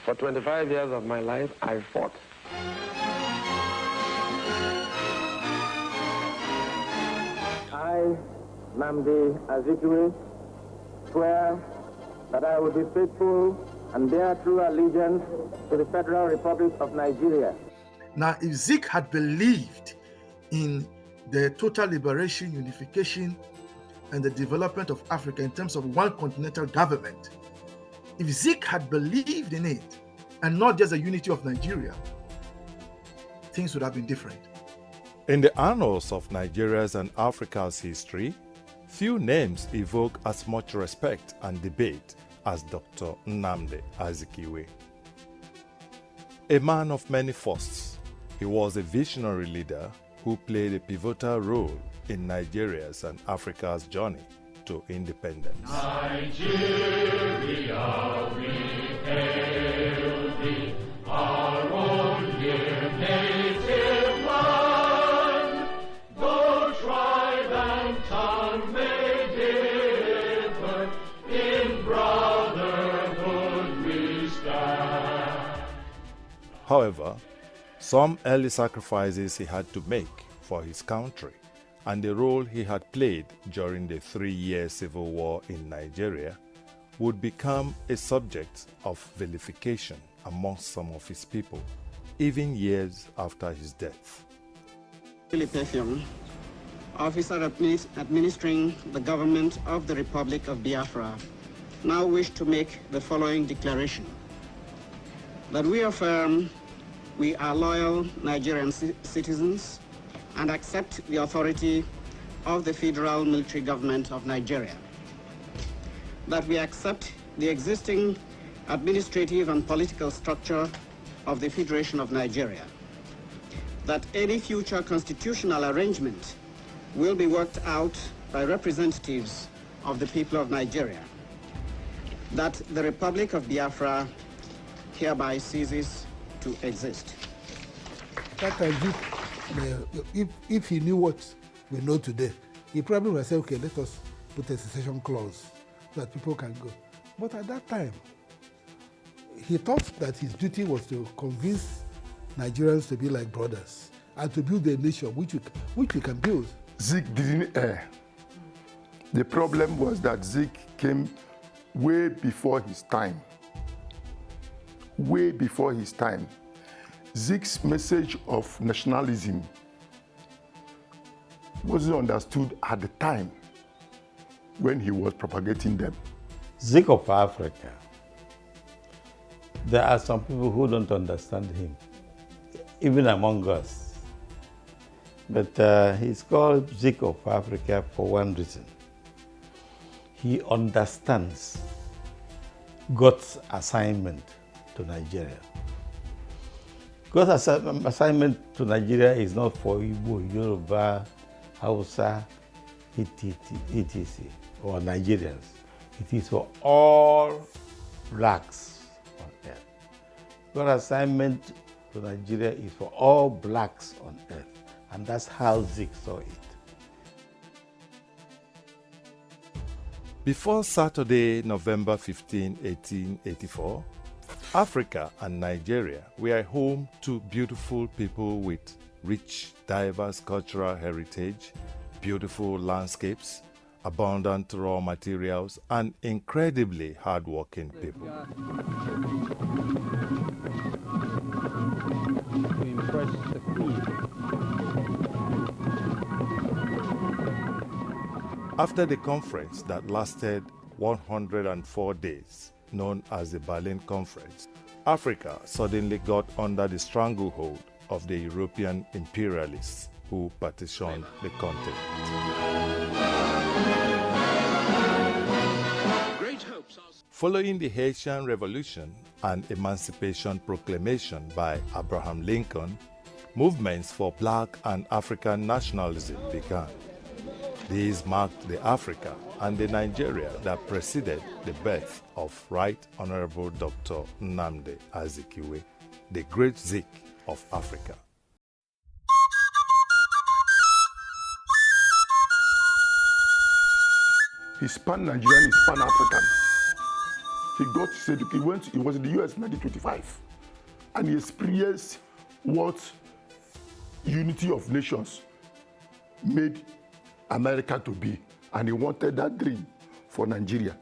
For 25 years of my life, I fought. I, Nnamdi Azikiwe, swear that I will be faithful and bear true allegiance to the Federal Republic of Nigeria. Now, if Zik had believed in the total liberation, unification, and the development of Africa in terms of one continental government, if Zik had believed in it, and not just the unity of Nigeria, things would have been different. In the annals of Nigeria's and Africa's history, few names evoke as much respect and debate as Dr. Nnamdi Azikiwe. A man of many firsts, he was a visionary leader who played a pivotal role in Nigeria's and Africa's journey to independence. Nigeria, we hail thee, our own dear native land. Though tribe and tongue may differ, in brotherhood we stand. However, some early sacrifices he had to make for his country and the role he had played during the 3-year civil war in Nigeria would become a subject of vilification amongst some of his people, even years after his death. Philip, officer administering the government of the Republic of Biafra, now wish to make the following declaration: that we affirm we are loyal Nigerian citizens and accept the authority of the Federal Military Government of Nigeria. That we accept the existing administrative and political structure of the Federation of Nigeria. That any future constitutional arrangement will be worked out by representatives of the people of Nigeria. That the Republic of Biafra hereby ceases to exist. That time, if he knew what we know today, he probably would say, okay, let us put a secession clause so that people can go. But at that time, he thought that his duty was to convince Nigerians to be like brothers and to build a nation which we can build. Zik didn't err. The problem was that Zik came way before his time. Way before his time. Zik's message of nationalism wasn't understood at the time when he was propagating them. ZIK of Africa. There are some people who don't understand him, even among us. But he's called ZIK of Africa for one reason. He understands God's assignment to Nigeria. God's assignment to Nigeria is not for Igbo, Yoruba, Hausa, etc., or Nigerians. It is for all blacks on earth. God's assignment to Nigeria is for all blacks on earth, and that's how Zik saw it. Before Saturday, November 15, 1884, Africa and Nigeria were home to beautiful people with rich, diverse cultural heritage, beautiful landscapes, abundant raw materials, and incredibly hardworking people. To impress the Queen. After the conference that lasted 104 days, known as the Berlin Conference, Africa suddenly got under the stranglehold of the European imperialists who partitioned the continent. Following the Haitian Revolution and Emancipation Proclamation by Abraham Lincoln, movements for Black and African nationalism began. These marked the Africa and the Nigeria that preceded the birth of Right Honorable Dr. Nnamdi Azikiwe, the great Zik of Africa. He's pan-Nigerian, he's pan-African. He got said he was in the US in 1925, and he experienced what unity of nations made America to be, and he wanted that dream for Nigeria.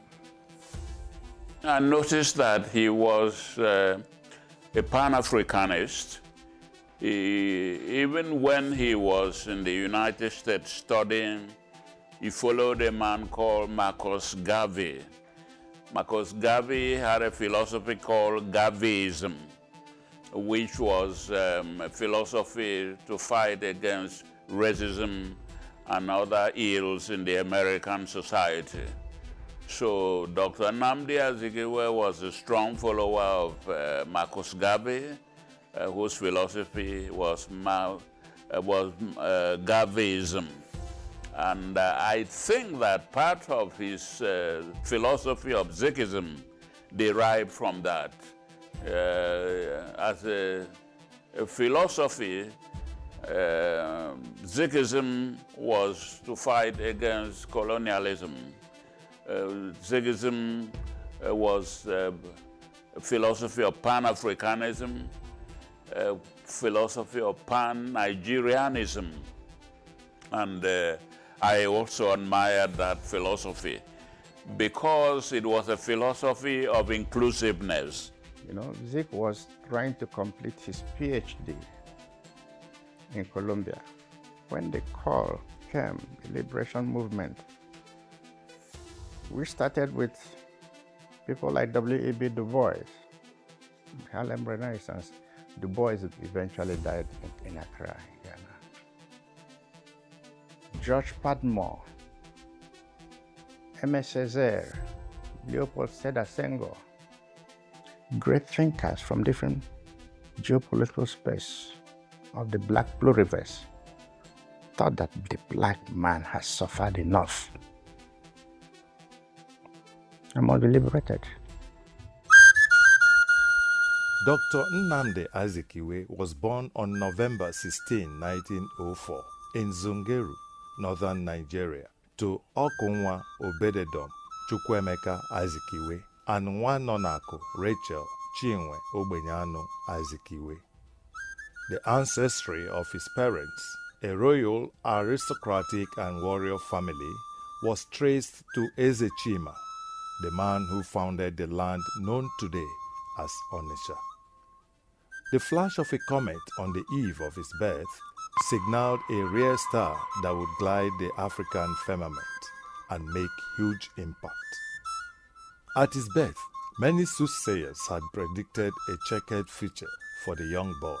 I noticed that he was a Pan-Africanist. Even when he was in the United States studying, he followed a man called Marcus Garvey. Marcus Garvey had a philosophy called Garveyism, which was a philosophy to fight against racism and other ills in the American society. So Dr. Nnamdi Azikiwe was a strong follower of Marcus Garvey, whose philosophy was Garveyism. And I think that part of his philosophy of Zikism derived from that. As a philosophy, Zikism was to fight against colonialism. Zikism was a philosophy of Pan-Africanism, a philosophy of Pan-Nigerianism. And I also admired that philosophy because it was a philosophy of inclusiveness. You know, Zik was trying to complete his PhD in Colombia when the call came, the liberation movement. We started with people like W.E.B. Du Bois, Harlem Renaissance. Du Bois eventually died in Accra, Ghana. George Padmore, M. Césaire, Leopold Sédar Senghor, great thinkers from different geopolitical space of the Black pluriverse thought that the black man has suffered enough and must be liberated. Dr. Nnamdi Azikiwe was born on November 16, 1904 in Zungeru, northern Nigeria, to Okunwa Obededom Chukwemeka Azikiwe and Nwanonako Rachel Chinwe Ogbenyano Azikiwe. The ancestry of his parents, a royal, aristocratic and warrior family, was traced to Ezechima, the man who founded the land known today as Onitsha. The flash of a comet on the eve of his birth signaled a rare star that would glide the African firmament and make huge impact. At his birth, many soothsayers had predicted a checkered future for the young boy,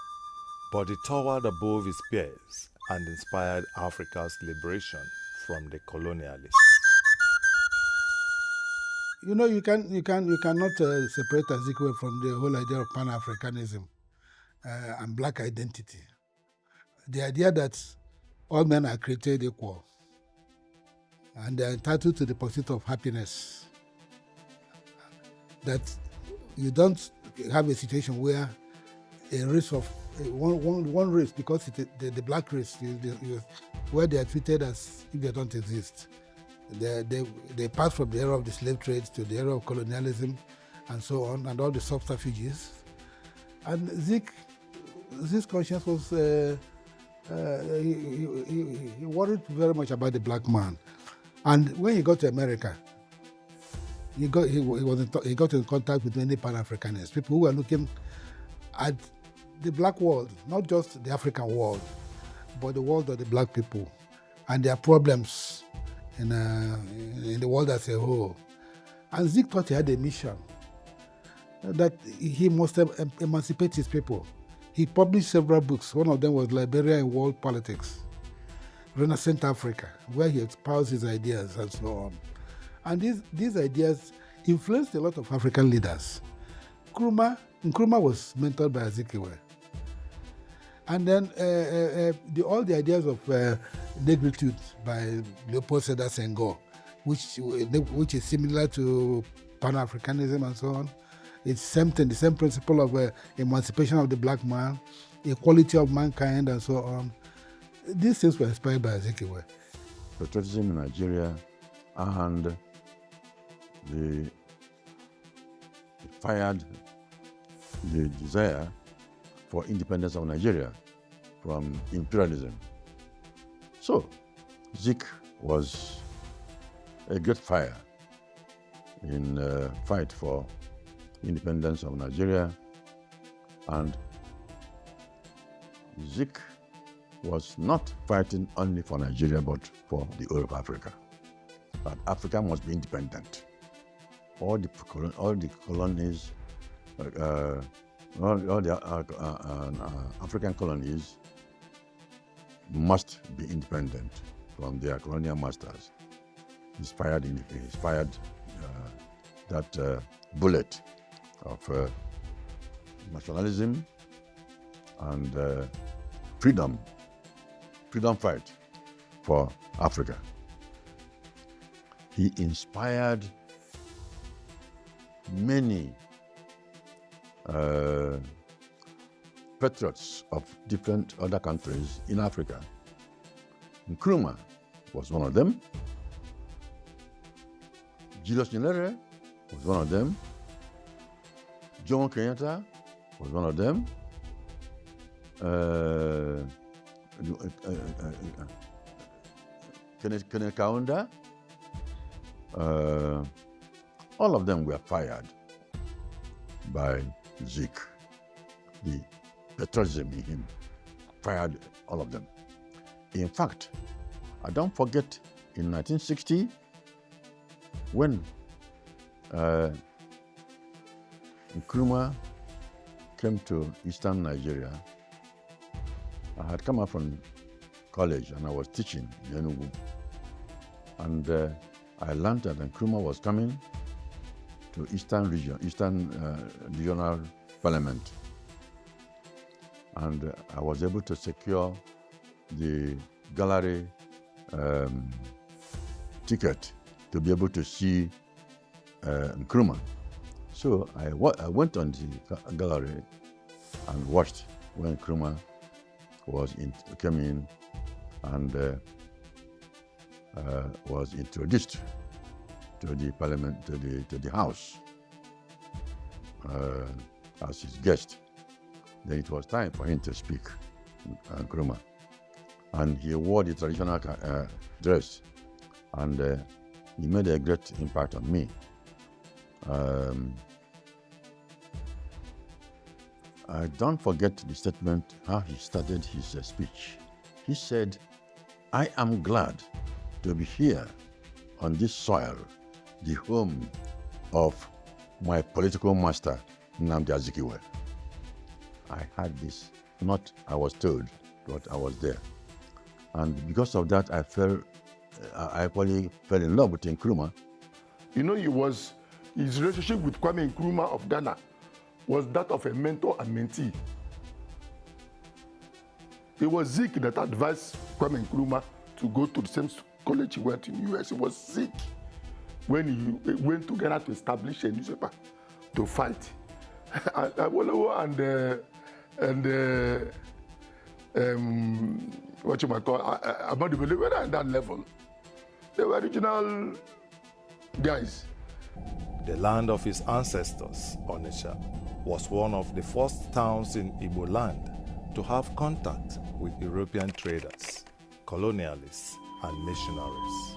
but he towered above his peers and inspired Africa's liberation from the colonialists. You know, you cannot separate Azikiwe from the whole idea of Pan-Africanism and black identity. The idea that all men are created equal and they are entitled to the pursuit of happiness. That you don't have a situation where a race of one race, because it's the black race, where they are treated as if they don't exist. They pass from the era of the slave trade to the era of colonialism and so on, and all the subterfuges. And Zik's conscience was, he worried very much about the black man. And when he got to America, he got in contact with many Pan-Africanists, people who were looking at the black world, not just the African world, but the world of the black people and their problems in the world as a whole. And Zik thought he had a mission, that he must emancipate his people. He published several books. One of them was Liberia in World Politics, Renaissance Africa, where he espoused his ideas and so on. And these ideas influenced a lot of African leaders. Nkrumah was mentored by Azikiwe. And then all the ideas of negritude by Leopold Sédar Senghor, which is similar to Pan-Africanism and so on. It's same thing, the same principle of emancipation of the black man, equality of mankind and so on. These things were inspired by Azikiwe. Patriotism in Nigeria and the fired the desire for independence of Nigeria from imperialism. So, Zik was a great fire in the fight for independence of Nigeria, and Zik was not fighting only for Nigeria but for the whole of Africa. That Africa must be independent. All the colonies, all the African colonies must be independent from their colonial masters. He's fired that bullet of nationalism and freedom fight for Africa. He inspired many patriots of different other countries in Africa. Nkrumah was one of them. Julius Nyerere was one of them. Jomo Kenyatta was one of them. Kenneth Kaunda. All of them were fired by Zik. The patriotism in him fired all of them. In fact, I don't forget in 1960 when Nkrumah came to eastern Nigeria. I had come out from college and I was teaching in Enugu. And I learned that Nkrumah was coming to Eastern Regional Parliament. And I was able to secure the gallery ticket to be able to see Nkrumah. So I went on the gallery and watched when Nkrumah came in and was introduced to the parliament, to the house as his guest. Then it was time for him to speak, Nkrumah. And he wore the traditional dress, and he made a great impact on me. I don't forget the statement, how he started his speech. He said, "I am glad to be here on this soil, the home of my political master, Nnamdi Azikiwe." I had this, not I was told, but I was there. And because of that, I actually fell in love with Nkrumah. You know, his relationship with Kwame Nkrumah of Ghana was that of a mentor and mentee. It was Zik that advised Kwame Nkrumah to go to the same college he went in the US. It was Zik when he went to Ghana to establish a newspaper to fight. What you might call about the believer at that level. They were original guys. The land of his ancestors, Onitsha, was one of the first towns in Igbo land to have contact with European traders, colonialists, and missionaries.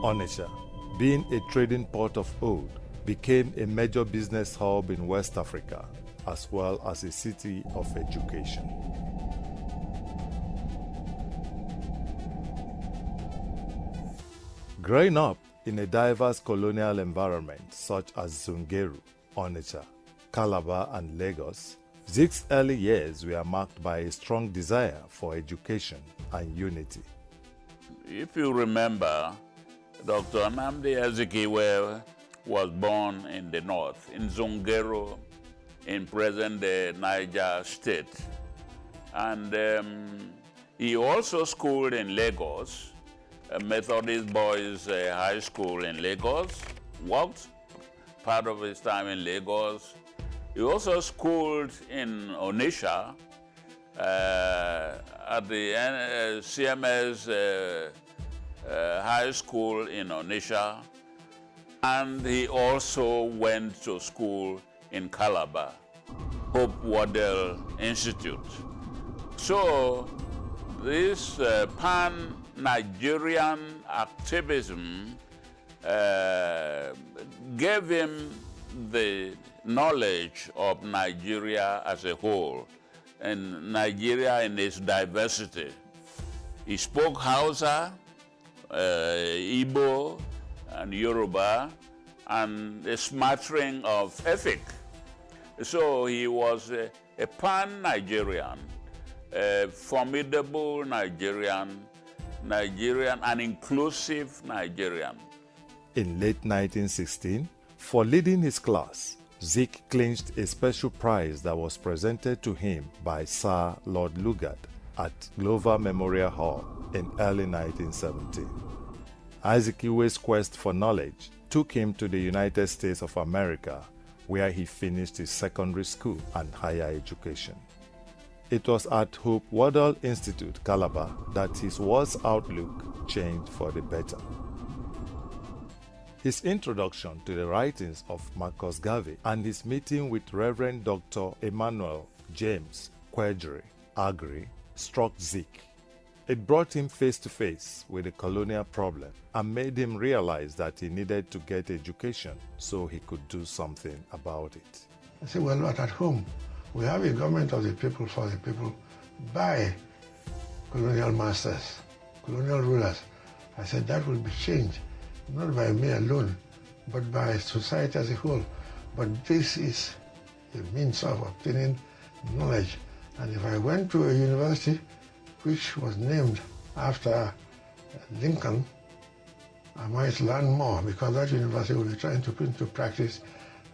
Onitsha, being a trading port of old, became a major business hub in West Africa, as well as a city of education. Growing up in a diverse colonial environment such as Zungeru, Onitsha, Calabar, and Lagos, Zik's early years were marked by a strong desire for education and unity. If you remember, Dr. Nnamdi Azikiwe was born in the north, in Zungeru, in present-day Niger State. And he also schooled in Lagos, Methodist Boys High School in Lagos, worked part of his time in Lagos. He also schooled in Onitsha at the CMS High School in Onitsha. And he also went to school in Calabar, Hope Waddell Institute. So this pan-Nigerian activism gave him the knowledge of Nigeria as a whole, and Nigeria in its diversity. He spoke Hausa, Igbo, and Yoruba, and a smattering of Efik. So he was a pan-Nigerian, a formidable Nigerian, an inclusive Nigerian. In late 1916, for leading his class, Zik clinched a special prize that was presented to him by Sir Lord Lugard at Glover Memorial Hall in early 1917. Azikiwe's quest for knowledge took him to the United States of America, where he finished his secondary school and higher education. It was at Hope Waddell Institute, Calabar, that his world's outlook changed for the better. His introduction to the writings of Marcus Garvey and his meeting with Reverend Dr. Emmanuel James Quadri Agri struck Zik. It brought him face to face with the colonial problem and made him realize that he needed to get education so he could do something about it. I said, well, but at home, we have a government of the people, for the people, by colonial masters, colonial rulers. I said, that will be changed, not by me alone, but by society as a whole. But this is a means of obtaining knowledge. And if I went to a university which was named after Lincoln, I might learn more, because that university will be trying to put into practice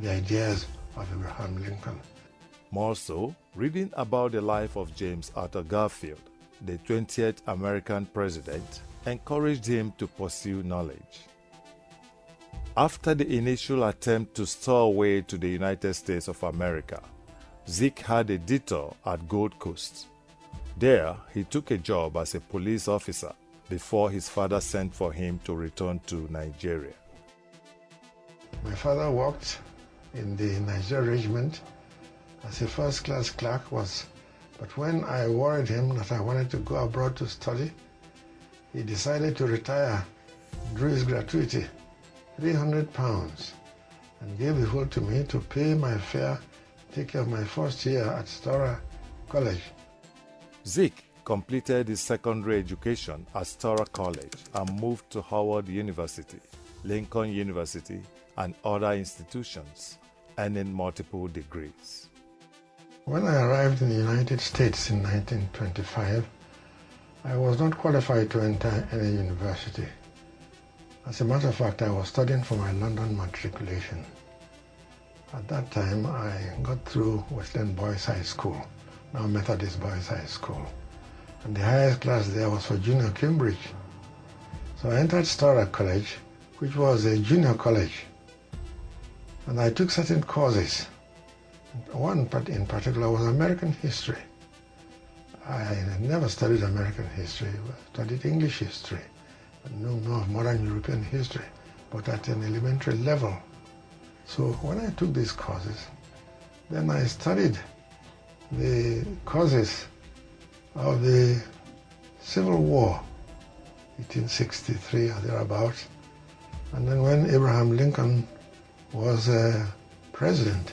the ideas of Abraham Lincoln. More so, reading about the life of James Arthur Garfield, the 20th American president, encouraged him to pursue knowledge. After the initial attempt to stow away to the United States of America, Zik had a detour at Gold Coast. There, he took a job as a police officer before his father sent for him to return to Nigeria. My father worked in the Nigeria regiment as a first-class clerk, but when I worried him that I wanted to go abroad to study, he decided to retire, drew his gratuity, £300, and gave the whole to me to pay my fare, take care of my first year at Stora College. Zik completed his secondary education at Stora College and moved to Howard University, Lincoln University, and other institutions, earning multiple degrees. When I arrived in the United States in 1925, I was not qualified to enter any university. As a matter of fact, I was studying for my London matriculation. At that time, I got through Western Boys High School, now Methodist Boys High School. And the highest class there was for junior Cambridge. So I entered Stora College, which was a junior college. And I took certain courses. One in particular was American history. I had never studied American history, I studied English history, but no modern European history, but at an elementary level. So when I took these courses, then I studied the causes of the Civil War, 1863 or thereabouts. And then when Abraham Lincoln was president,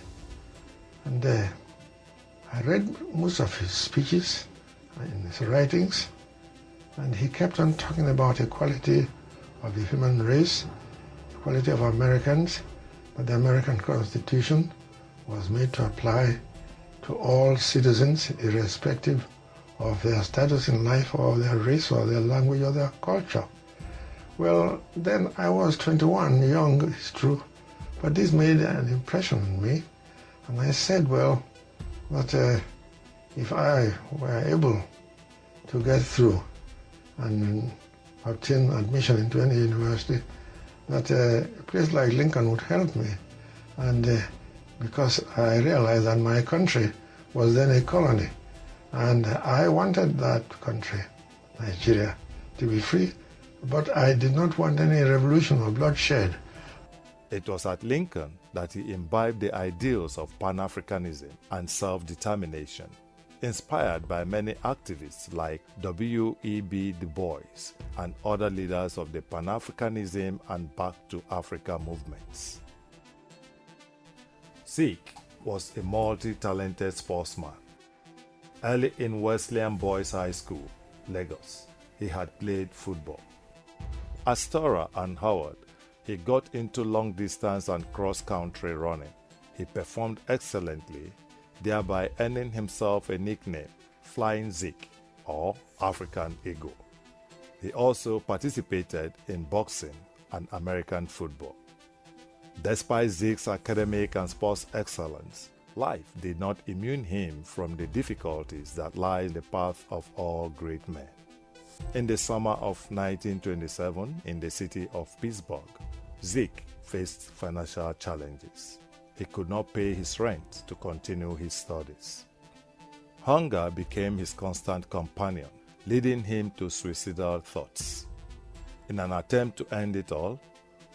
and I read most of his speeches in his writings, and he kept on talking about equality of the human race, equality of Americans, that the American Constitution was made to apply to all citizens, irrespective of their status in life or their race or their language or their culture. Well, then I was 21, young, it's true, but this made an impression on me. And I said, well, that if I were able to get through and obtain admission into any university, that a place like Lincoln would help me. And because I realized that my country was then a colony, and I wanted that country, Nigeria, to be free, but I did not want any revolution or bloodshed. It was at Lincoln that he imbibed the ideals of Pan-Africanism and self-determination, inspired by many activists like W.E.B. Du Bois and other leaders of the Pan-Africanism and Back to Africa movements. Zik was a multi-talented sportsman. Early in Wesleyan Boys High School, Lagos, he had played football. At Stora and Howard, he got into long distance and cross-country running. He performed excellently, thereby earning himself a nickname, Flying Zik, or African Eagle. He also participated in boxing and American football. Despite Zik's academic and sports excellence, life did not immune him from the difficulties that lie in the path of all great men. In the summer of 1927, in the city of Pittsburgh, Zik faced financial challenges. He could not pay his rent to continue his studies. Hunger became his constant companion, leading him to suicidal thoughts. In an attempt to end it all,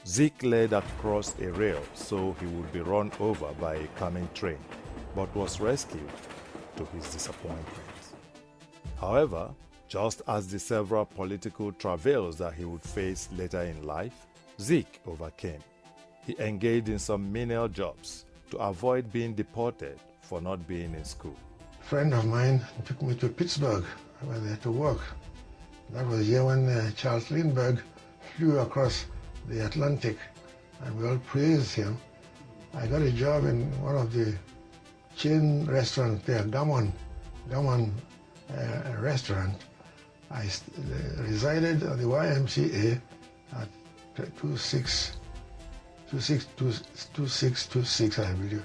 Zik led across a rail so he would be run over by a coming train, but was rescued to his disappointment. However, just as the several political travails that he would face later in life, Zik overcame. He engaged in some menial jobs to avoid being deported for not being in school. A friend of mine took me to Pittsburgh. I went there to work. That was the year when Charles Lindbergh flew across the Atlantic, and we all praised him. I got a job in one of the chain restaurants there, Gammon restaurant. I resided at the YMCA at 2626, I believe,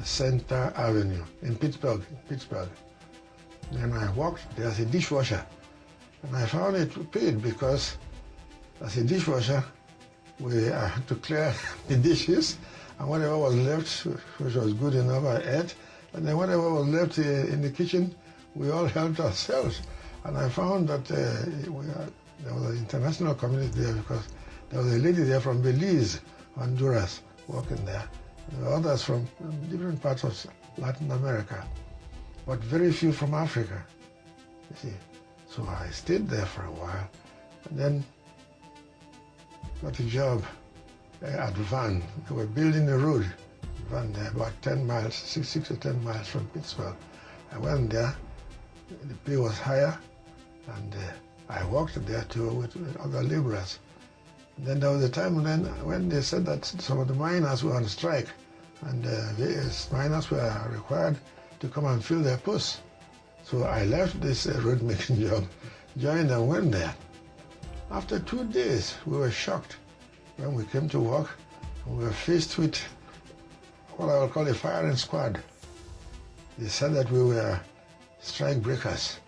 Center Avenue in Pittsburgh. Then I worked there as a dishwasher, and I found it paid because as a dishwasher, we had to clear the dishes, and whatever was left, which was good enough, I ate, and then whatever was left in the kitchen, we all helped ourselves. And I found that there was an international community there because there was a lady there from Belize, Honduras, working there. There were others from different parts of Latin America, but very few from Africa, you see. So I stayed there for a while, and then got a job at Van. They were building a road, Van there, about 10 miles, 6 to 10 miles from Pittsburgh. I went there, the pay was higher, and I worked there too with other laborers. And then there was a time when they said that some of the miners were on strike, and various miners were required to come and fill their posts. So I left this road making job, joined and went there. After 2 days, we were shocked when we came to work, and we were faced with what I would call a firing squad. They said that we were strike breakers,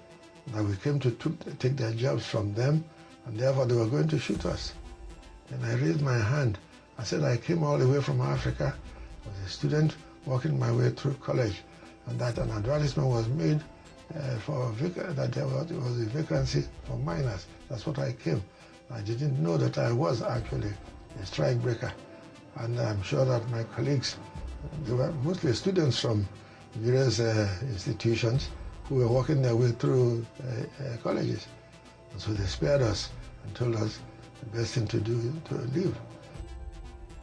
that we came to take their jobs from them, and therefore they were going to shoot us. Then I raised my hand. I said I came all the way from Africa. I was a student working my way through college, and that an advertisement was made that there was a vacancy for miners. That's what I came. I didn't know that I was actually a strike breaker. And I'm sure that my colleagues, they were mostly students from various institutions who were working their way through colleges. And so they spared us and told us the best thing to do to leave.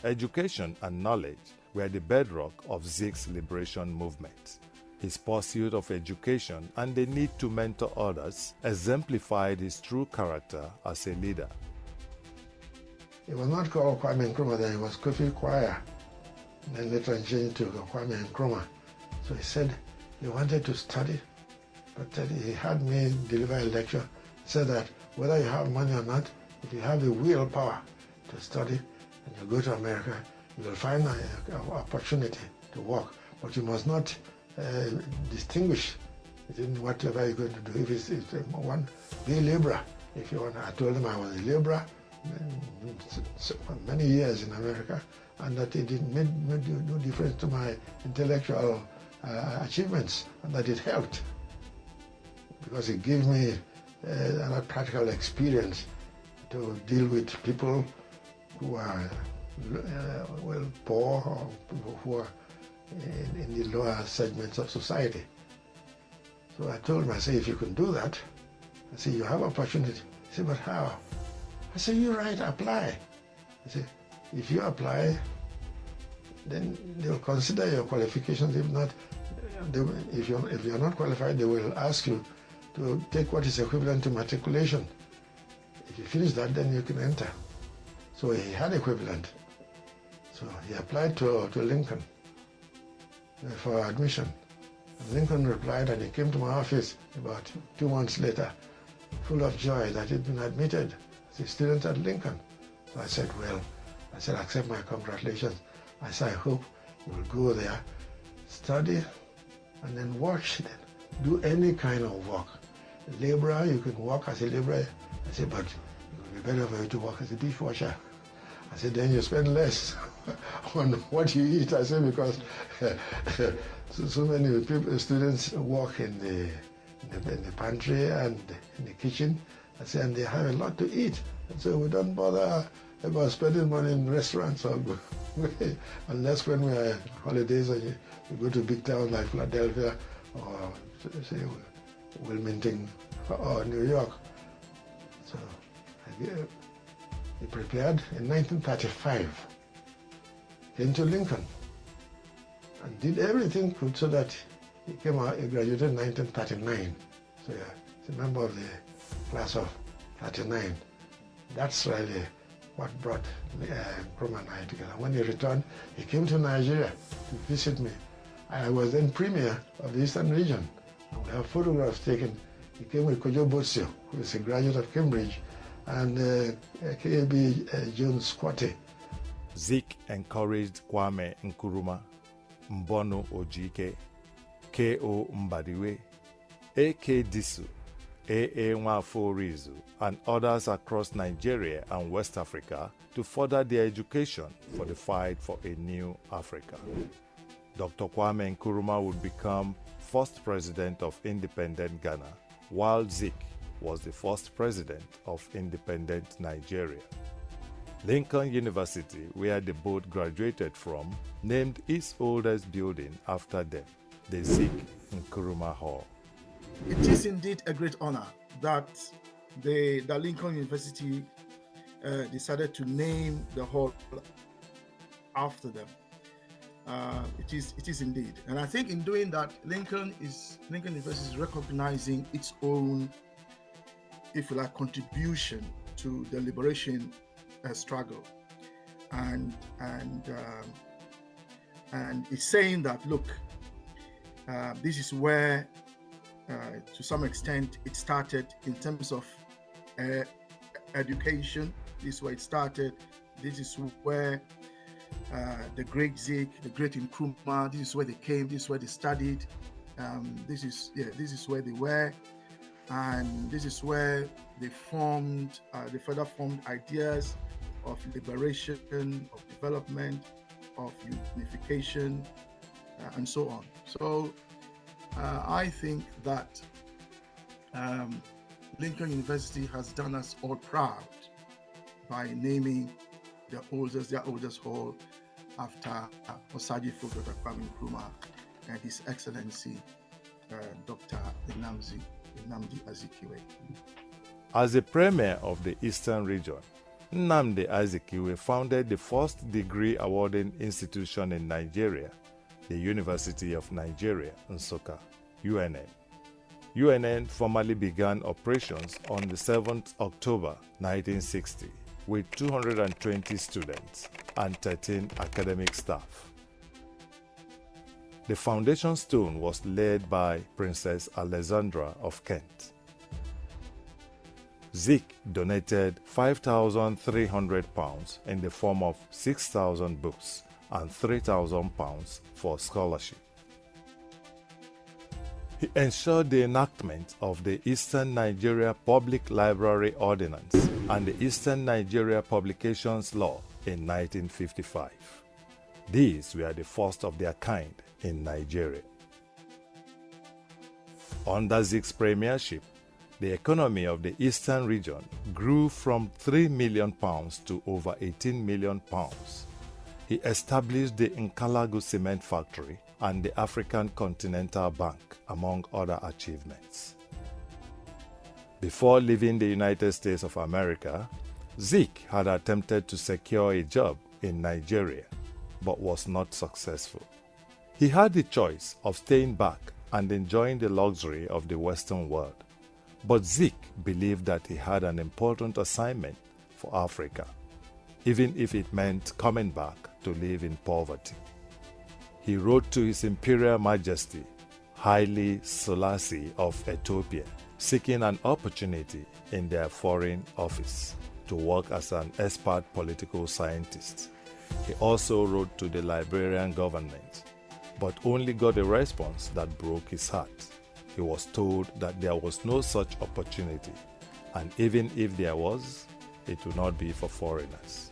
Education and knowledge were the bedrock of Zik's liberation movement. His pursuit of education and the need to mentor others exemplified his true character as a leader. It was not called Kwame Nkrumah then, it was Kofi Kwaya. Then later on changed to Kwame Nkrumah. So he said he wanted to study, but then he had me deliver a lecture. He said that whether you have money or not, if you have the willpower to study and you go to America, you will find an opportunity to work, but you must not distinguish between whatever you're going to do. If it's one, be a laborer. If you want, I told him I was a laborer many years in America, and that it made no difference to my intellectual achievements, and that it helped because it gave me a practical experience to deal with people who are poor or people who are in the lower segments of society. So I told him, I said, if you can do that, I said, you have opportunity. He said, but how? I said, you're right, apply. I said, if you apply, then they'll consider your qualifications. If not, if you're not qualified, they will ask you to take what is equivalent to matriculation. If you finish that, then you can enter. So he had equivalent. So he applied to Lincoln for admission. And Lincoln replied, and he came to my office about 2 months later, full of joy that he'd been admitted as a student at Lincoln. So I said, well, accept my congratulations. I said, I hope you will go there, study, and then watch, then do any kind of work. A laborer, you can work as a laborer. I said, but it would be better for you to work as a dishwasher. I said, then you spend less on what you eat. I said, because so many people, students work in the pantry and in the kitchen. I said, and they have a lot to eat. And so we don't bother about spending money in restaurants or unless when we are on holidays and we go to big towns like Philadelphia or say Wilmington or New York. So he prepared in 1935, came to Lincoln and did everything good so that he came out, he graduated in 1939. So yeah, he's a member of the class of 39. That's really what brought Nkrumah and I together. When he returned, he came to Nigeria to visit me. I was then premier of the Eastern region. And we have photographs taken. He came with Kojo Botsio, who is a graduate of Cambridge, and K.A.B. Jones Kwate. Zik encouraged Kwame Nkrumah, Mbono Ojike, K.O. Mbadiwe, A.K. Disu, A.A. Nwafo Rizu, and others across Nigeria and West Africa to further their education for the fight for a new Africa. Dr. Kwame Nkrumah would become first president of independent Ghana, while Zik was the first president of independent Nigeria. Lincoln University, where they both graduated from, named its oldest building after them, the ZIK Nkrumah Hall. It is indeed a great honor that the Lincoln University decided to name the hall after them. It is indeed, and I think in doing that, Lincoln University is recognizing its own, if you like, contribution to the liberation struggle, and it's saying that, look, this is where, to some extent, it started in terms of education. This is where it started. This is where the great Zik, the great Nkrumah, this is where they came, this is where they studied, this is where they were, and this is where they further formed ideas of liberation, of development, of unification, and so on. So I think that Lincoln University has done us all proud by naming their oldest hall after Osagyefo Dr. Kwame Nkrumah and His Excellency Dr. Nnamdi Azikiwe. As the premier of the Eastern region, Nnamdi Azikiwe founded the first degree awarding institution in Nigeria, the University of Nigeria, Nsukka, UNN. UNN formally began operations on the 7th October 1960 with 220 students and 13 academic staff. The foundation stone was laid by Princess Alexandra of Kent. Zik donated £5,300 in the form of 6,000 books and £3,000 for scholarship. He ensured the enactment of the Eastern Nigeria Public Library Ordinance and the Eastern Nigeria Publications Law in 1955. These were the first of their kind in Nigeria. Under Zik's premiership, the economy of the Eastern region grew from £3 million to over £18 million He established the Nkalagu Cement Factory and the African Continental Bank, among other achievements. Before leaving the United States of America, Zik had attempted to secure a job in Nigeria, but was not successful. He had the choice of staying back and enjoying the luxury of the Western world, but Zik believed that he had an important assignment for Africa, even if it meant coming back to live in poverty. He wrote to His Imperial Majesty, Haile Selassie of Ethiopia, seeking an opportunity in their foreign office to work as an expert political scientist. He also wrote to the Liberian government, but only got a response that broke his heart. He was told that there was no such opportunity, and even if there was, it would not be for foreigners.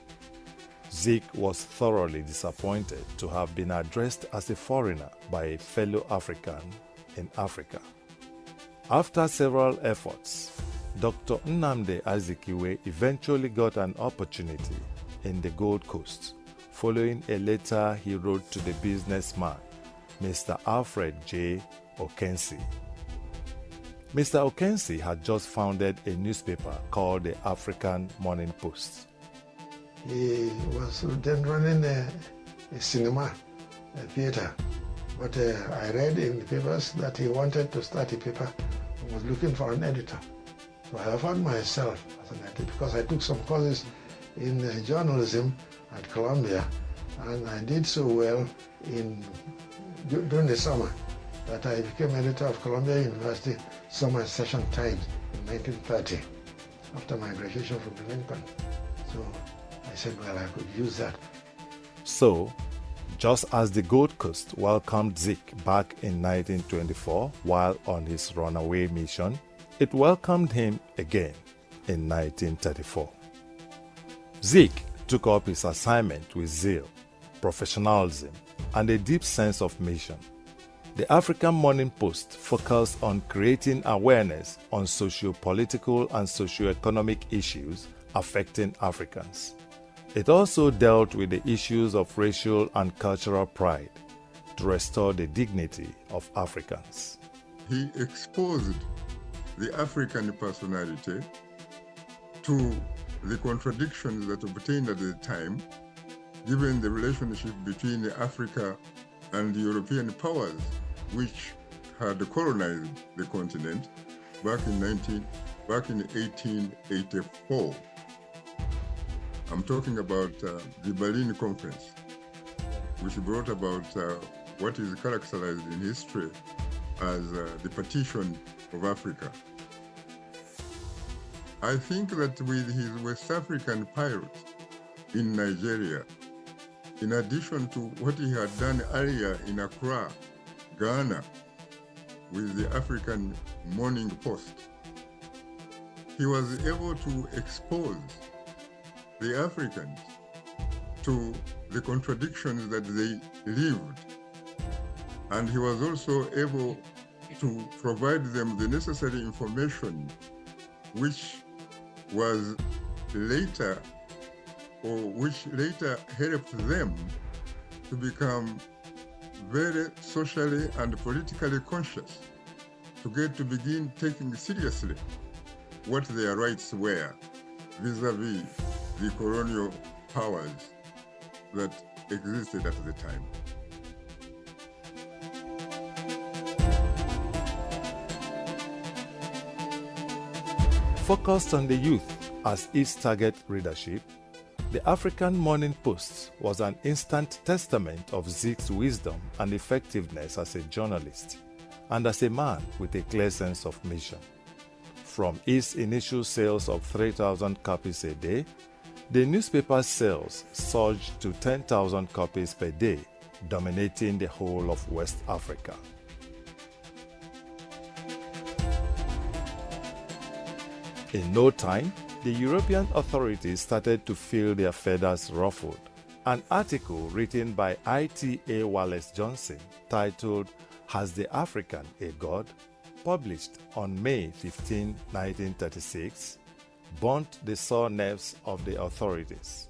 Zik was thoroughly disappointed to have been addressed as a foreigner by a fellow African in Africa. After several efforts, Dr. Nnamdi Azikiwe eventually got an opportunity in the Gold Coast, following a letter he wrote to the businessman, Mr. Alfred J. Okensi. Mr. Okensi had just founded a newspaper called the African Morning Post. He was then running a cinema, a theater. But I read in the papers that he wanted to start a paper and was looking for an editor. So I offered myself as an editor because I took some courses in journalism at Columbia, and I did so well during the summer that I became editor of Columbia University Summer Session Times in 1930 after my graduation from Lincoln. So I said, well, I could use that. So, just as the Gold Coast welcomed Zik back in 1924 while on his runaway mission, it welcomed him again in 1934. Zik took up his assignment with zeal, professionalism, and a deep sense of mission. The African Morning Post focused on creating awareness on socio-political and socio-economic issues affecting Africans. It also dealt with the issues of racial and cultural pride to restore the dignity of Africans. He exposed the African personality to the contradictions that obtained at the time, given the relationship between Africa and the European powers, which had colonized the continent back in 1884. I'm talking about the Berlin Conference, which brought about what is characterized in history as the partition of Africa. I think that with his West African pirates in Nigeria, in addition to what he had done earlier in Accra, Ghana, with the African Morning Post, he was able to expose the Africans to the contradictions that they lived. And he was also able to provide them the necessary information which was later, or which later helped them to become very socially and politically conscious, to begin taking seriously what their rights were vis-a-vis the colonial powers that existed at the time. Focused on the youth as its target readership, the African Morning Post was an instant testament of Zik's wisdom and effectiveness as a journalist and as a man with a clear sense of mission. From its initial sales of 3,000 copies a day, the newspaper's sales surged to 10,000 copies per day, dominating the whole of West Africa. In no time, the European authorities started to feel their feathers ruffled. An article written by I.T.A. Wallace Johnson titled "Has the African a God?" published on May 15, 1936, burnt the sore nerves of the authorities.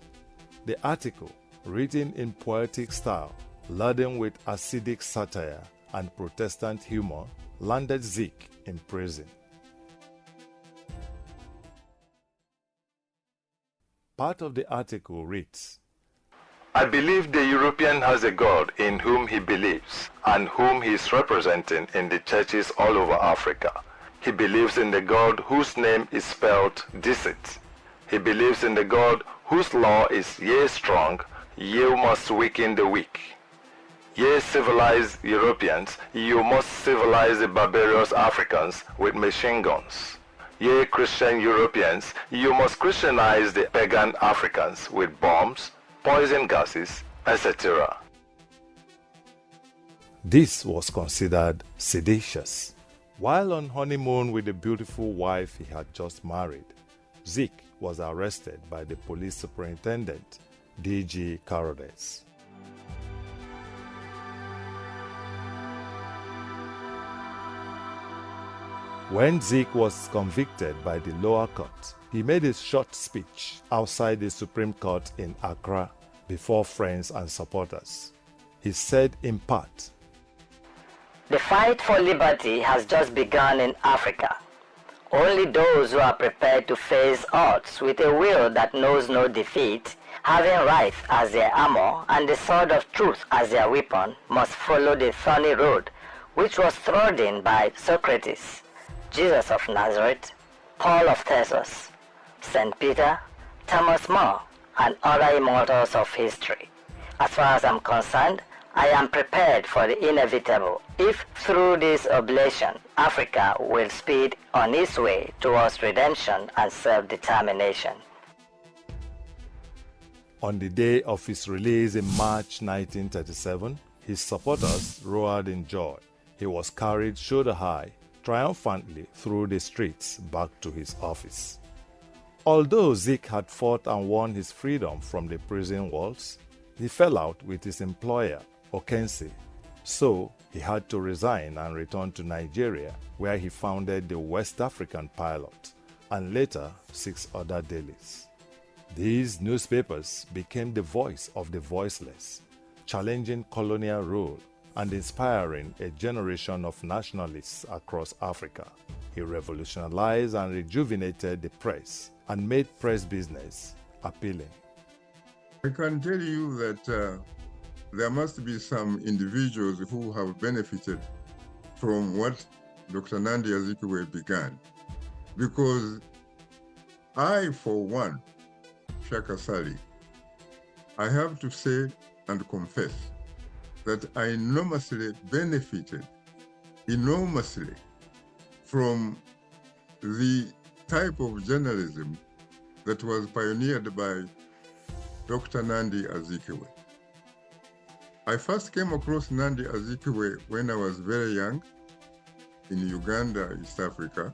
The article, written in poetic style, laden with acidic satire and Protestant humor, landed Zik in prison. Part of the article reads, I believe the European has a God in whom he believes and whom he is representing in the churches all over Africa. He believes in the God whose name is spelled deceit. He believes in the God whose law is ye strong, ye must weaken the weak. Ye civilized Europeans, you must civilize the barbarous Africans with machine guns. Ye Christian Europeans, you must Christianize the pagan Africans with bombs, poison gases, etc. This was considered seditious. While on honeymoon with the beautiful wife he had just married, Zik was arrested by the police superintendent, D.G. Carodes. When Zik was convicted by the lower court, he made a short speech outside the Supreme Court in Accra before friends and supporters. He said in part, The fight for liberty has just begun in Africa. Only those who are prepared to face odds with a will that knows no defeat, having right as their armor and the sword of truth as their weapon, must follow the thorny road which was trodden by Socrates, Jesus of Nazareth, Paul of Tarsus, St. Peter, Thomas More, and other immortals of history. As far as I'm concerned, I am prepared for the inevitable if through this oblation Africa will speed on its way towards redemption and self-determination. On the day of his release in March 1937, his supporters roared in joy. He was carried shoulder high, triumphantly through the streets back to his office. Although Zik had fought and won his freedom from the prison walls, he fell out with his employer, Okensi, so he had to resign and return to Nigeria, where he founded the West African Pilot and later 6 other dailies. These newspapers became the voice of the voiceless, challenging colonial rule and inspiring a generation of nationalists across Africa. He revolutionized and rejuvenated the press and made press business appealing. I can tell you that there must be some individuals who have benefited from what Dr. Nnamdi Azikiwe began. Because I, for one, Shaka Sali, I have to say and confess that I enormously benefited from the type of journalism that was pioneered by Dr. Nnamdi Azikiwe. I first came across Nnamdi Azikiwe when I was very young in Uganda, East Africa,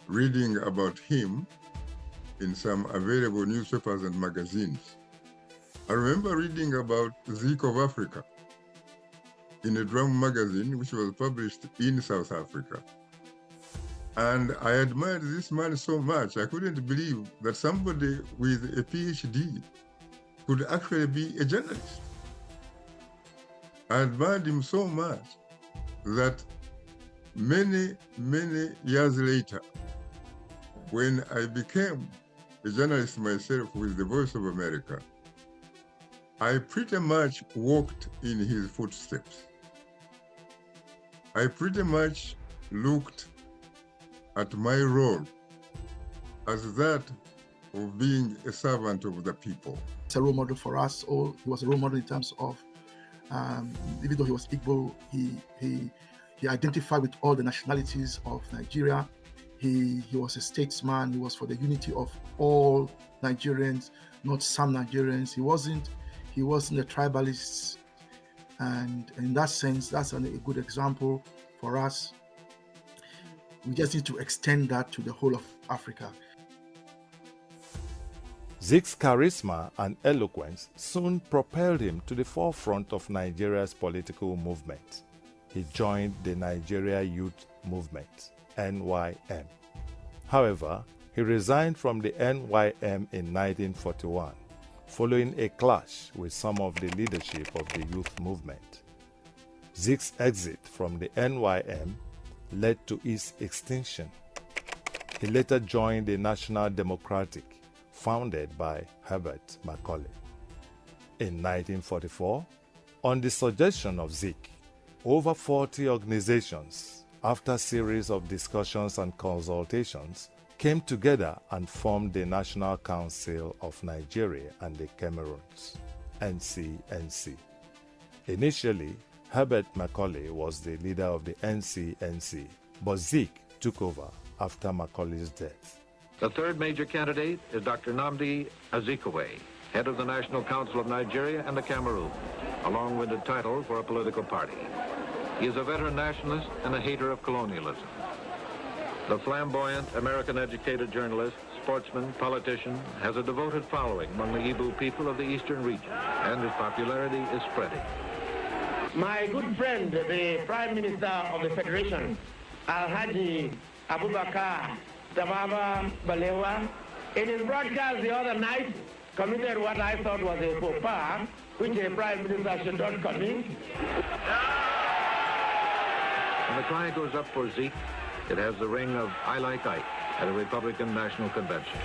reading about him in some available newspapers and magazines. I remember reading about ZIK of Africa in a drum magazine which was published in South Africa. And I admired this man so much, I couldn't believe that somebody with a PhD could actually be a journalist. I admired him so much that many, many years later, when I became a journalist myself with the Voice of America, I pretty much walked in his footsteps. I pretty much looked at my role as that of being a servant of the people. It's a role model for us all. He was a role model in terms of, even though he was Igbo, he identified with all the nationalities of Nigeria. He was a statesman. He was for the unity of all Nigerians, not some Nigerians. He wasn't a tribalist. And in that sense, that's a good example for us. We just need to extend that to the whole of Africa. Zik's charisma and eloquence soon propelled him to the forefront of Nigeria's political movement. He joined the Nigeria Youth Movement, NYM. However, he resigned from the NYM in 1941, following a clash with some of the leadership of the youth movement. Zik's exit from the NYM led to its extinction. He later joined the National Democratic, founded by Herbert Macaulay. In 1944, on the suggestion of Zik, over 40 organizations, after a series of discussions and consultations, came together and formed the National Council of Nigeria and the Cameroons, NCNC. Initially, Herbert Macaulay was the leader of the NCNC, but Zik took over after Macaulay's death. The third major candidate is Dr. Nnamdi Azikiwe, head of the National Council of Nigeria and the Cameroon, a long-winded title for a political party. He is a veteran nationalist and a hater of colonialism. The flamboyant American-educated journalist, sportsman, politician, has a devoted following among the Igbo people of the eastern region, and his popularity is spreading. My good friend, the Prime Minister of the Federation, Alhaji Abubakar Tababa Balewa, in his broadcast the other night, committed what I thought was a faux pas, which a Prime Minister should not commit. When the cry goes up for Zik, it has the ring of I Like Ike at a Republican National Convention.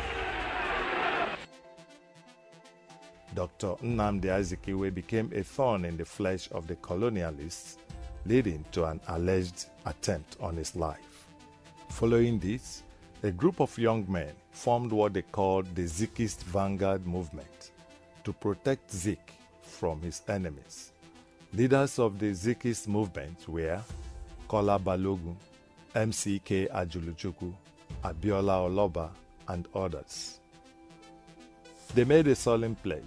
Dr. Nnamdi Azikiwe became a thorn in the flesh of the colonialists, leading to an alleged attempt on his life. Following this, a group of young men formed what they called the Zikist Vanguard movement to protect Zik from his enemies. Leaders of the Zikist movement were Kola Balogun, MCK Ajuluchukwu, Abiola Oloba, and others. They made a solemn pledge.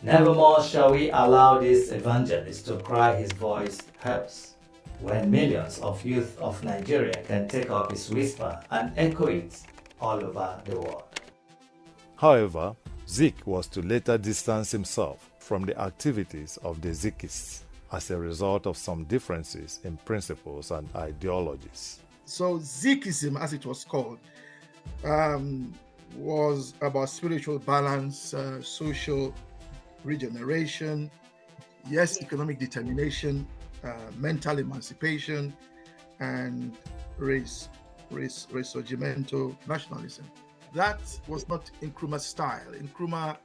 Nevermore shall we allow this evangelist to cry his voice hoarse, when millions of youth of Nigeria can take up his whisper and echo it all over the world. However, Zik was to later distance himself from the activities of the Zikists as a result of some differences in principles and ideologies. So Zikism, as it was called, was about spiritual balance, social regeneration, yes, economic determination, mental emancipation, and resurgimento nationalism. That was not Nkrumah's style. Nkrumah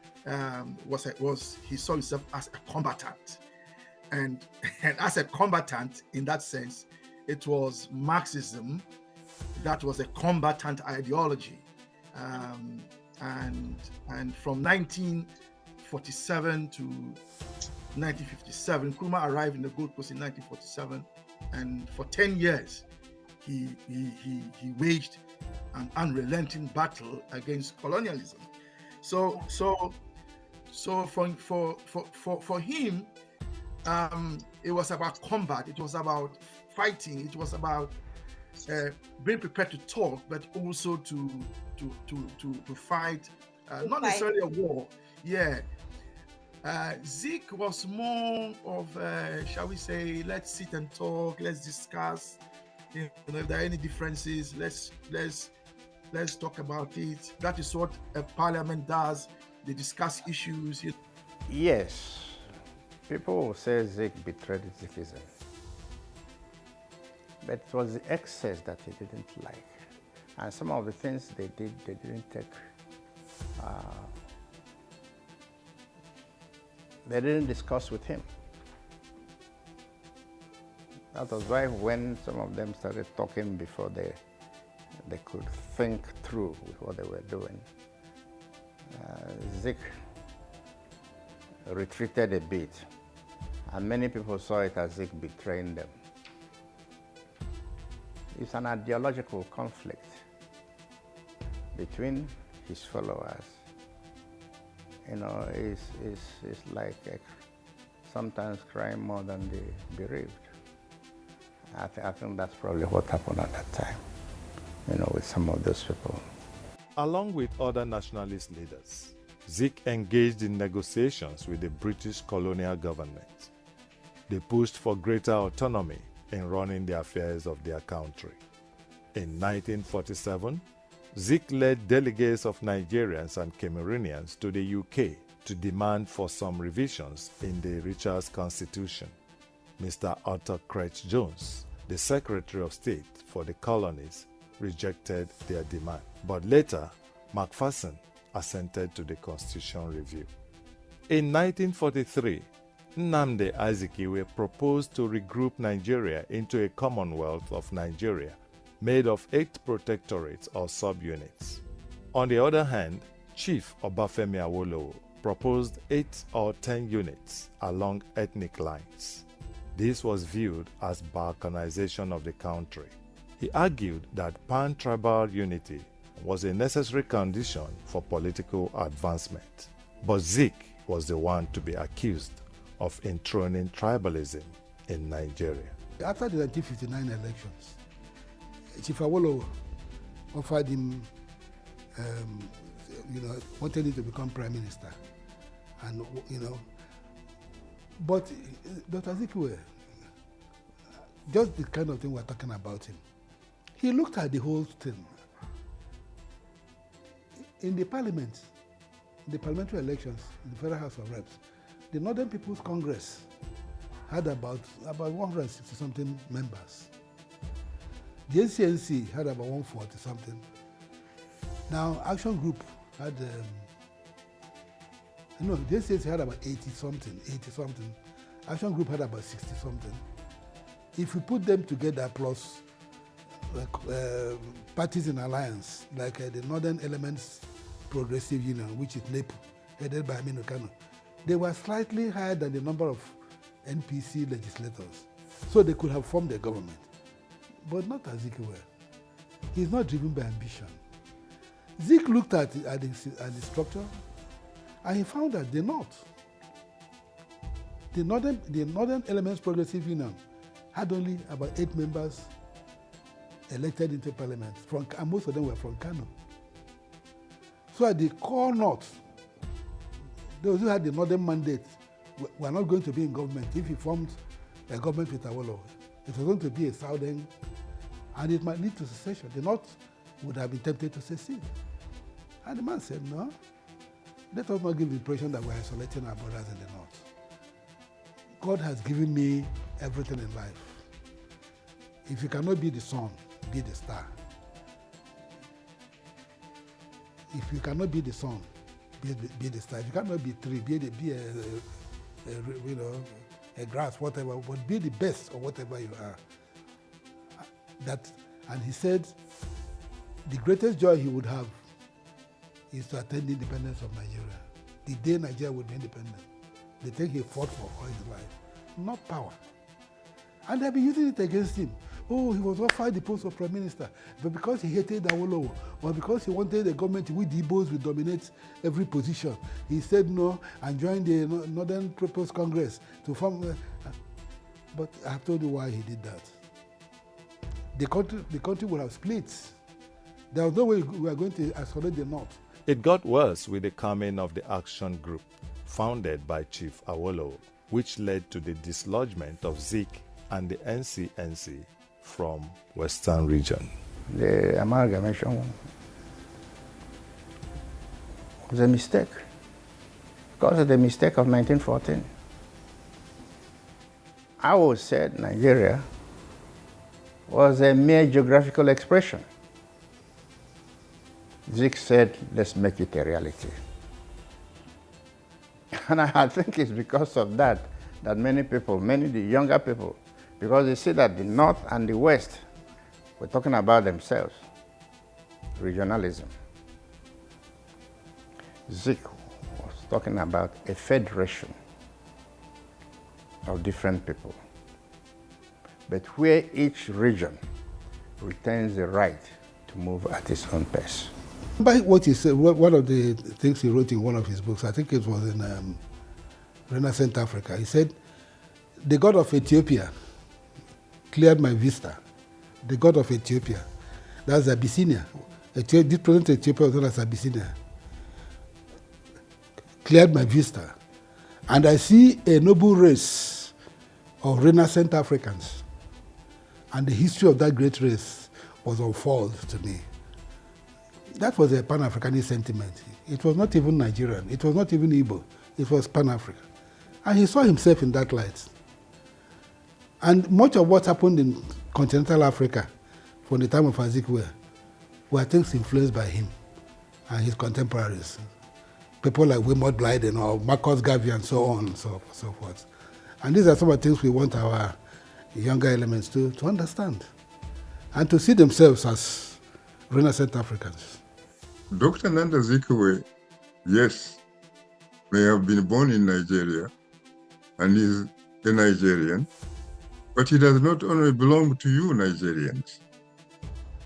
he saw himself as a combatant, and as a combatant in that sense, it was Marxism that was a combatant ideology, and from 1947 to 1957, Nkrumah arrived in the Gold Coast in 1947, and for 10 years he waged an unrelenting battle against colonialism. So for him, it was about combat. It was about fighting. It was about being prepared to talk, but also to fight. Not necessarily a war. Yeah. Zik was more of, shall we say, let's sit and talk, let's discuss. If there are any differences, let's talk about it. That is what a parliament does. They discuss issues. Yes, people will say Zik betrayed Zikism, but it was the excess that he didn't like, and some of the things they did, they didn't take. They didn't discuss with him. That was why when some of them started talking before they could think through with what they were doing, Zik retreated a bit, and many people saw it as Zik betraying them. It's an ideological conflict between his followers. It's like sometimes crying more than the bereaved. I think that's probably what happened at that time, with some of those people. Along with other nationalist leaders, Zik engaged in negotiations with the British colonial government. They pushed for greater autonomy in running the affairs of their country. In 1947, Zik led delegates of Nigerians and Cameroonians to the UK to demand for some revisions in the Richard's Constitution. Mr. Arthur Cretch Jones, the Secretary of State for the colonies, rejected their demand. But later, Macpherson assented to the Constitution review. In 1943, Nnamdi Azikiwe proposed to regroup Nigeria into a Commonwealth of Nigeria made of 8 protectorates or subunits. On the other hand, Chief Obafemi Awolowo proposed 8 or 10 units along ethnic lines. This was viewed as balkanization of the country. He argued that pan-tribal unity was a necessary condition for political advancement. But Zik was the one to be accused of enthroning tribalism in Nigeria. After the 1959 elections, Chief Awolowo offered him, wanted him to become prime minister. And, but Dr. Azikiwe, just the kind of thing we're talking about him, he looked at the whole thing. In the parliament, the parliamentary elections, in the Federal House of Reps, the Northern People's Congress had about 160-something members. The NCNC had about 140-something. Now, Action Group had, the NCNC had about 80-something. Action Group had about 60-something. If you put them together plus parties in alliance, like the Northern Elements Progressive Union, which is NEPU, headed by Aminu Kano, they were slightly higher than the number of NPC legislators. So they could have formed a government. But not Azikiwe. He's not driven by ambition. Zik looked at the structure and he found that they're not. The Northern Elements Progressive Union had only about 8 members elected into parliament, and most of them were from Kano. So at the core north, those who had the northern mandate were not going to be in government. If he formed a government with Awolowo, it was going to be a southern, and it might lead to secession. The north would have been tempted to secede. And the man said, no, let us not give the impression that we're isolating our brothers in the north. God has given me everything in life. If you cannot be the sun, be the star. If you cannot be the sun, be the star. If you cannot be a tree, be a grass, whatever, but be the best or whatever you are. And he said the greatest joy he would have is to attain the independence of Nigeria. The day Nigeria would be independent. The thing he fought for all his life. Not power. And they've been using it against him. Oh, he was offered the post of prime minister, but because he hated Awolowo, or because he wanted a government with the Igbos would dominate every position, he said no and joined the Northern People's Congress to form. But I've told you why he did that. The country would have split. There was no way we were going to isolate the North. It got worse with the coming of the Action Group, founded by Chief Awolowo, which led to the dislodgement of Zik and the NCNC from Western region. The amalgamation was a mistake because of the mistake of 1914. I always said Nigeria was a mere geographical expression. Zik said, let's make it a reality. And I think it's because of that many people, many the younger people, because they see that the North and the West were talking about themselves, regionalism. Zik was talking about a federation of different people, but where each region retains the right to move at its own pace. By what he said, one of the things he wrote in one of his books, I think it was in Renaissance Africa, he said, the God of Ethiopia cleared my vista. The God of Ethiopia, that's Abyssinia. The present Ethiopia was known as Abyssinia. Cleared my vista. And I see a noble race of Renaissance Africans. And the history of that great race was unfolded to me. That was a Pan-Africanist sentiment. It was not even Nigerian. It was not even Igbo. It was Pan-African. And he saw himself in that light. And much of what happened in continental Africa from the time of Azikiwe were things influenced by him and his contemporaries. People like Wilmot Blyden or Marcus Garvey and so on and so forth. And these are some of the things we want our younger elements to understand and to see themselves as Renaissance Africans. Dr. Nnamdi Azikiwe, yes, may have been born in Nigeria and is a Nigerian, but he does not only belong to you Nigerians.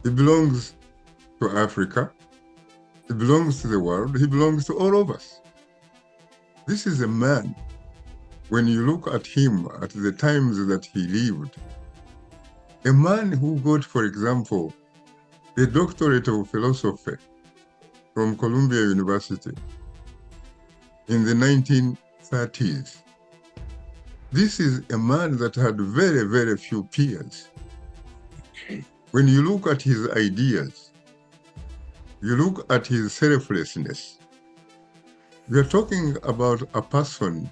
He belongs to Africa, he belongs to the world, he belongs to all of us. This is a man, when you look at him at the times that he lived, a man who got, for example, a doctorate of philosophy from Columbia University in the 1930s. This is a man that had very, very few peers. When you look at his ideas, you look at his selflessness, we are talking about a person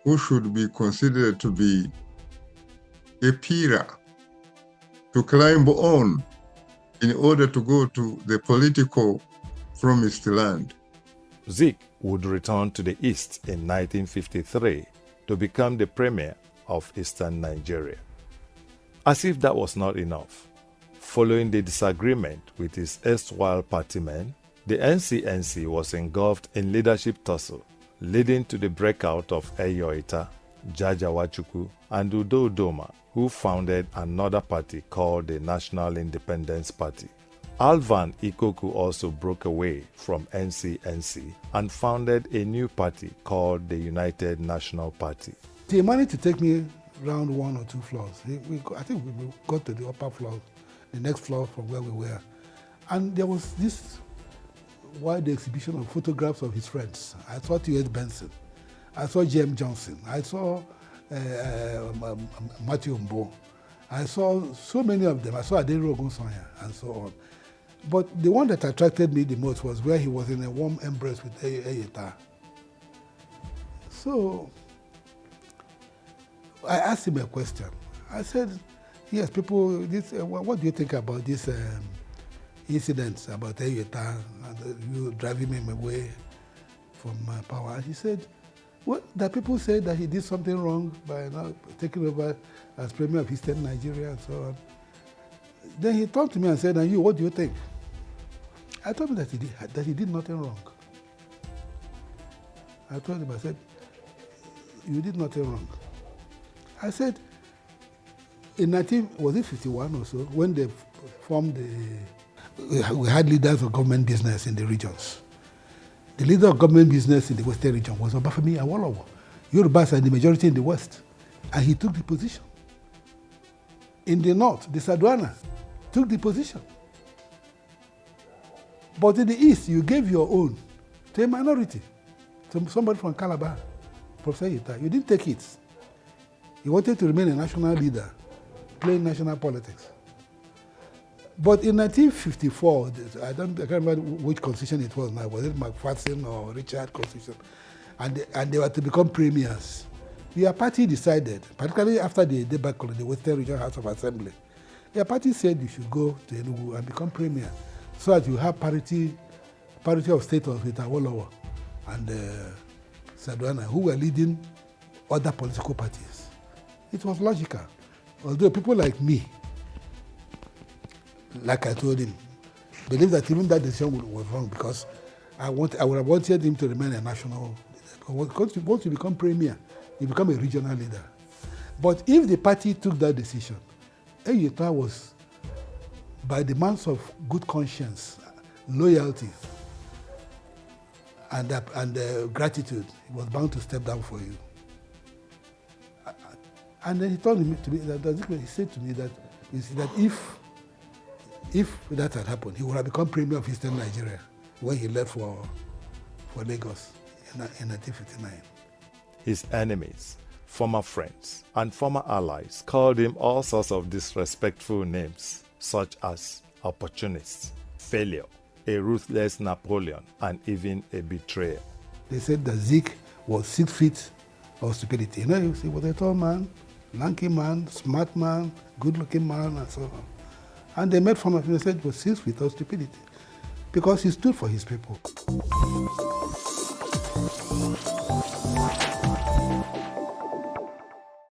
who should be considered to be a pillar to climb on in order to go to the political promised land. Zik would return to the East in 1953 to become the premier of Eastern Nigeria. As if that was not enough, following the disagreement with his erstwhile partymen, the NCNC was engulfed in leadership tussle, leading to the breakout of Eyoita, Jajawachukwu, and Udo Udoma, who founded another party called the National Independence Party. Alvan Ikoku also broke away from NCNC and founded a new party called the United National Party. He managed to take me around 1 or 2 floors. I think we got to the upper floor, the next floor from where we were. And there was this wide exhibition of photographs of his friends. I saw T.S. Benson. I saw James Johnson. I saw Matthew Mbo. I saw so many of them. I saw Adero Ogunsonya and so on. But the one that attracted me the most was where he was in a warm embrace with Eyeta. So I asked him a question. I said, yes, people, what do you think about this incidents about Eyeta and you driving him away from power? And he said, well, that people say that he did something wrong by now taking over as Premier of Eastern Nigeria and so on. Then he turned to me and said, and you, what do you think? I told him that he did nothing wrong. I told him, I said, you did nothing wrong. I said, in 1951 or so, when they formed we had leaders of government business in the regions. The leader of government business in the Western region was Obafemi Awolowo. Yorubas are the majority in the West, and he took the position. In the North, the Sadwana took the position. But in the East, you gave your own to a minority, to somebody from Calabar, Professor Yita. You didn't take it. You wanted to remain a national leader, playing national politics. But in 1954, I can't remember which constitution it was now. Was it McPherson or Richard constitution? And they were to become premiers. Their party decided, particularly after the debacle in the Western Regional House of Assembly, their party said you should go to Enugu and become premier, so that you have parity of status with Awolowo and Sadwana, who were leading other political parties. It was logical. Although people like me, like I told him, believe that even that decision was wrong, because I would have wanted him to remain a national leader. Because once you become premier, you become a regional leader. But if the party took that decision, Eyeta was, by demands of good conscience, loyalty, and gratitude, he was bound to step down for you. And then he told me to me that he said to me that if that had happened, he would have become premier of Eastern Nigeria when he left for Lagos in 1959. His enemies, former friends, and former allies called him all sorts of disrespectful names, such as opportunist, failure, a ruthless Napoleon, and even a betrayer. They said that Zik was 6 feet of stupidity. You know, he was a tall man, lanky man, smart man, good-looking man, and so on. And they made fun of him and said he was 6 feet of stupidity because he stood for his people.